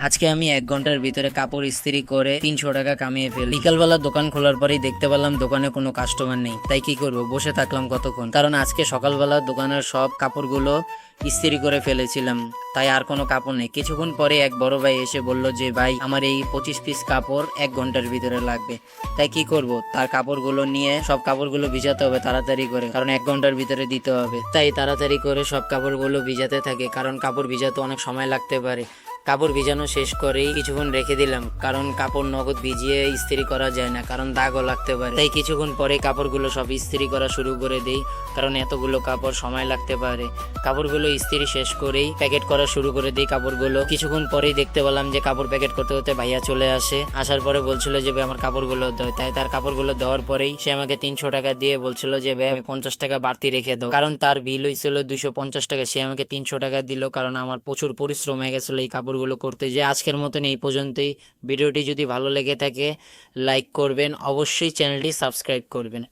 আজকে আমি 1 ঘন্টার ভিতরে কাপড় ইস্ত্রি করে 300 টাকা কামিয়ে ফেলি। বিকালবেলা দোকান খোলার পরেই দেখতে পেলাম দোকানে কোনো কাস্টমার নেই। তাই কি করব, বসে থাকলাম কতক্ষণ। কারণ আজকে সকালবেলা দোকানের সব কাপড়গুলো ইস্ত্রি করে ফেলেছিলাম, তাই আর কোনো কাপড় নেই। কিছুক্ষণ পরে এক বড় ভাই এসে বলল যে ভাই আমার এই 25 পিস কাপড় 1 ঘন্টার ভিতরে লাগবে। তাই কি করব, তার কাপড়গুলো নিয়ে সব কাপড়গুলো ভিজাতে হবে তাড়াতাড়ি করে, কারণ 1 ঘন্টার ভিতরে দিতে হবে। তাই তাড়াতাড়ি করে সব কাপড়গুলো ভিজাতে থাকে, কারণ কাপড় ভিজাতে অনেক সময় লাগতে পারে। কাপড় ভিজানো শেষ করেই কিছুক্ষণ রেখে দিলাম, কারণ কাপড় নগদ ভিজিয়ে ইস্ত্রি করা যায় না, কারণ দাগও লাগতে পারে। তাই কিছুক্ষণ পরে কাপড়গুলো সব ইস্ত্রি করা শুরু করে দেই, কারণ এতগুলো কাপড় সময় লাগতে পারে। কাপড়গুলো ইস্ত্রি শেষ করেই প্যাকেট করা শুরু করে দিই কাপড়গুলো। কিছুক্ষণ পরেই দেখতে পেলাম যে কাপড় প্যাকেট করতে করতে ভাইয়া চলে আসে। আসার পরে বলছিল যে ভাই আমার কাপড়গুলো দাও। তাই তার কাপড়গুলো দেওয়ার পরেই সে আমাকে 300 টাকা দিয়ে বলছিল যে ভাই আমি 50 টাকা বাড়তি রেখে দাও, কারণ তার বিল হয়েছিল 250 টাকা। সে আমাকে 300 টাকা দিল, কারণ আমার প্রচুর পরিশ্রম হয়ে গেছিল এই কাপড়গুলো করতে। যে আজকের মতন এই পর্যন্তই। ভিডিওটি যদি ভালো লেগে থাকে লাইক করবেন, অবশ্যই চ্যানেলটি সাবস্ক্রাইব করবেন।